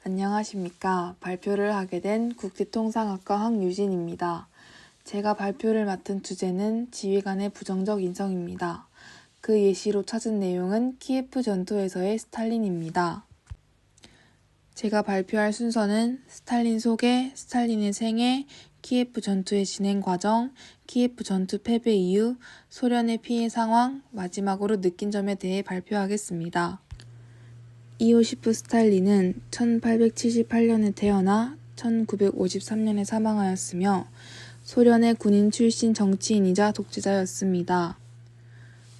안녕하십니까. 발표를 하게 된 국제통상학과 황유진입니다. 제가 발표를 맡은 주제는 지휘관의 부정적 인성입니다. 그 예시로 찾은 내용은 키예프 전투에서의 스탈린입니다. 제가 발표할 순서는 스탈린 소개, 스탈린의 생애, 키예프 전투의 진행 과정, 키예프 전투 패배 이유, 소련의 피해 상황, 마지막으로 느낀 점에 대해 발표하겠습니다. 이오시프 스탈린은 1878년에 태어나 1953년에 사망하였으며 소련의 군인 출신 정치인이자 독재자였습니다.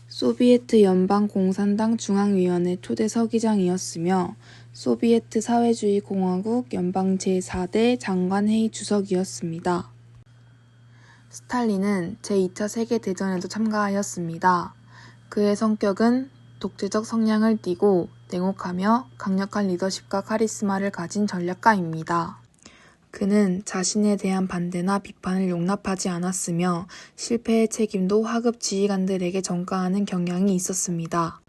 소비에트 연방공산당 중앙위원회 초대 서기장이었으며 소비에트 사회주의 공화국 연방 제4대 장관회의 주석이었습니다. 스탈린은 제2차 세계대전에도 참가하였습니다. 그의 성격은 독재적 성향을 띠고 냉혹하며 강력한 리더십과 카리스마를 가진 전략가입니다. 그는 자신에 대한 반대나 비판을 용납하지 않았으며 실패의 책임도 하급 지휘관들에게 전가하는 경향이 있었습니다.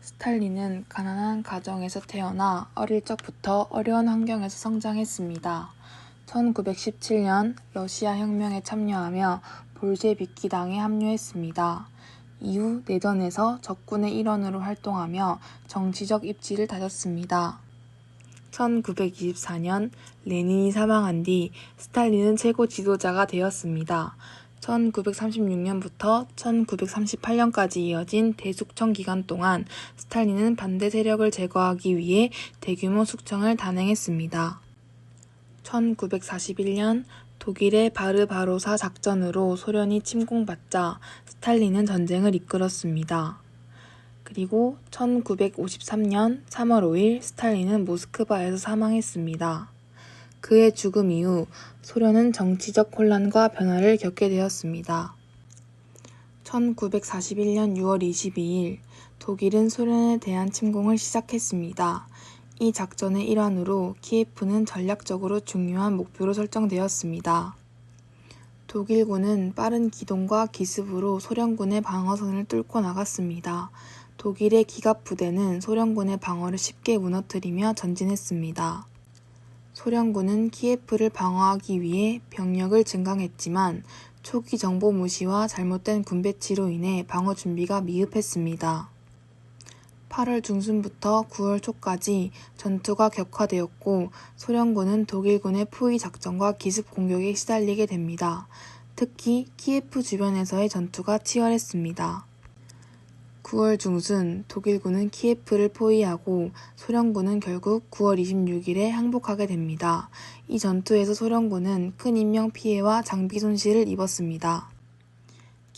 스탈린은 가난한 가정에서 태어나 어릴 적부터 어려운 환경에서 성장했습니다. 1917년 러시아 혁명에 참여하며 볼셰비키당에 합류했습니다. 이후 내전에서 적군의 일원으로 활동하며 정치적 입지를 다졌습니다. 1924년 레닌이 사망한 뒤 스탈린은 최고 지도자가 되었습니다. 1936년부터 1938년까지 이어진 대숙청 기간 동안 스탈린은 반대 세력을 제거하기 위해 대규모 숙청을 단행했습니다. 1941년 독일의 바르바로사 작전으로 소련이 침공받자 스탈린은 전쟁을 이끌었습니다. 그리고 1953년 3월 5일 스탈린은 모스크바에서 사망했습니다. 그의 죽음 이후 소련은 정치적 혼란과 변화를 겪게 되었습니다. 1941년 6월 22일 독일은 소련에 대한 침공을 시작했습니다. 이 작전의 일환으로 키예프는 전략적으로 중요한 목표로 설정되었습니다. 독일군은 빠른 기동과 기습으로 소련군의 방어선을 뚫고 나갔습니다. 독일의 기갑 부대는 소련군의 방어를 쉽게 무너뜨리며 전진했습니다. 소련군은 키예프를 방어하기 위해 병력을 증강했지만 초기 정보 무시와 잘못된 군 배치로 인해 방어 준비가 미흡했습니다. 8월 중순부터 9월 초까지 전투가 격화되었고 소련군은 독일군의 포위 작전과 기습 공격에 시달리게 됩니다. 특히 키예프 주변에서의 전투가 치열했습니다. 9월 중순 독일군은 키예프를 포위하고 소련군은 결국 9월 26일에 항복하게 됩니다. 이 전투에서 소련군은 큰 인명 피해와 장비 손실을 입었습니다.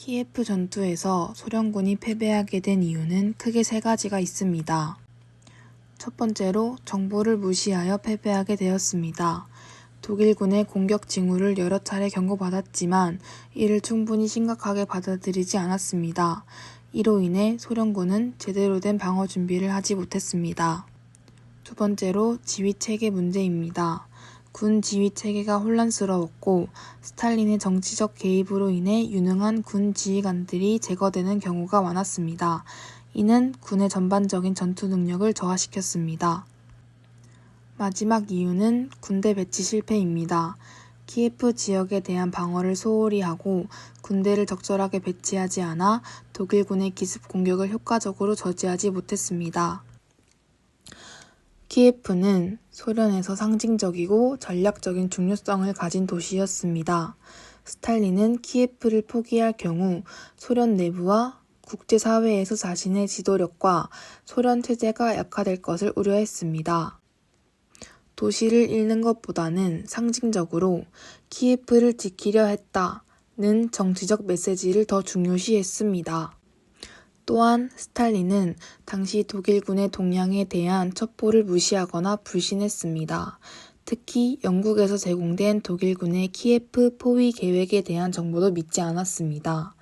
키예프 전투에서 소련군이 패배하게 된 이유는 크게 세 가지가 있습니다. 첫 번째로 정보를 무시하여 패배하게 되었습니다. 독일군의 공격 징후를 여러 차례 경고받았지만 이를 충분히 심각하게 받아들이지 않았습니다. 이로 인해 소련군은 제대로 된 방어 준비를 하지 못했습니다. 두 번째로 지휘체계 문제입니다. 군 지휘체계가 혼란스러웠고 스탈린의 정치적 개입으로 인해 유능한 군 지휘관들이 제거되는 경우가 많았습니다. 이는 군의 전반적인 전투 능력을 저하시켰습니다. 마지막 이유는 군대 배치 실패입니다. 키예프 지역에 대한 방어를 소홀히 하고 군대를 적절하게 배치하지 않아 독일군의 기습 공격을 효과적으로 저지하지 못했습니다. 키예프는 소련에서 상징적이고 전략적인 중요성을 가진 도시였습니다. 스탈린은 키예프를 포기할 경우 소련 내부와 국제사회에서 자신의 지도력과 소련 체제가 약화될 것을 우려했습니다. 도시를 잃는 것보다는 상징적으로 키예프를 지키려 했다는 정치적 메시지를 더 중요시했습니다. 또한 스탈린은 당시 독일군의 동향에 대한 첩보를 무시하거나 불신했습니다. 특히 영국에서 제공된 독일군의 키예프 포위 계획에 대한 정보도 믿지 않았습니다.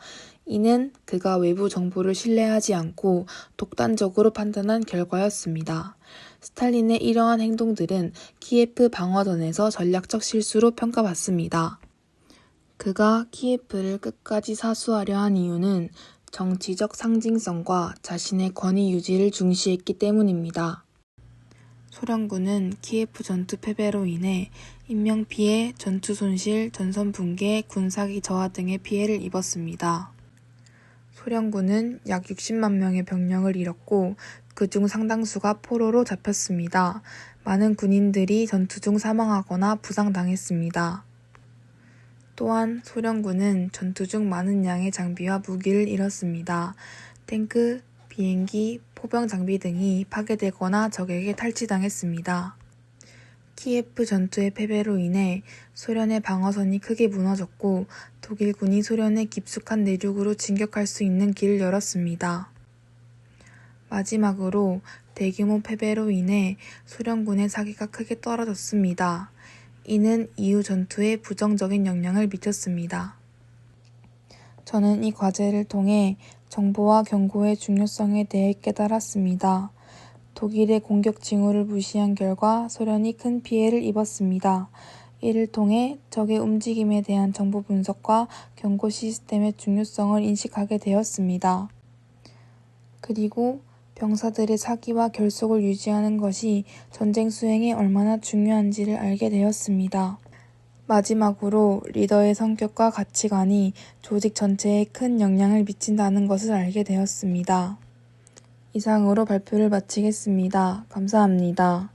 이는 그가 외부 정보를 신뢰하지 않고 독단적으로 판단한 결과였습니다. 스탈린의 이러한 행동들은 키예프 방어전에서 전략적 실수로 평가받습니다. 그가 키예프를 끝까지 사수하려 한 이유는 정치적 상징성과 자신의 권위 유지를 중시했기 때문입니다. 소련군은 키예프 전투 패배로 인해 인명피해, 전투 손실, 전선 붕괴, 군사기 저하 등의 피해를 입었습니다. 소련군은 약 60만 명의 병력을 잃었고 그중 상당수가 포로로 잡혔습니다. 많은 군인들이 전투 중 사망하거나 부상당했습니다. 또한 소련군은 전투 중 많은 양의 장비와 무기를 잃었습니다. 탱크, 비행기, 포병 장비 등이 파괴되거나 적에게 탈취당했습니다. 키예프 전투의 패배로 인해 소련의 방어선이 크게 무너졌고 독일군이 소련의 깊숙한 내륙으로 진격할 수 있는 길을 열었습니다. 마지막으로 대규모 패배로 인해 소련군의 사기가 크게 떨어졌습니다. 이는 이후 전투에 부정적인 영향을 미쳤습니다. 저는 이 과제를 통해 정보와 경고의 중요성에 대해 깨달았습니다. 독일의 공격 징후를 무시한 결과 소련이 큰 피해를 입었습니다. 이를 통해 적의 움직임에 대한 정보 분석과 경고 시스템의 중요성을 인식하게 되었습니다. 그리고 병사들의 사기와 결속을 유지하는 것이 전쟁 수행에 얼마나 중요한지를 알게 되었습니다. 마지막으로 리더의 성격과 가치관이 조직 전체에 큰 영향을 미친다는 것을 알게 되었습니다. 이상으로 발표를 마치겠습니다. 감사합니다.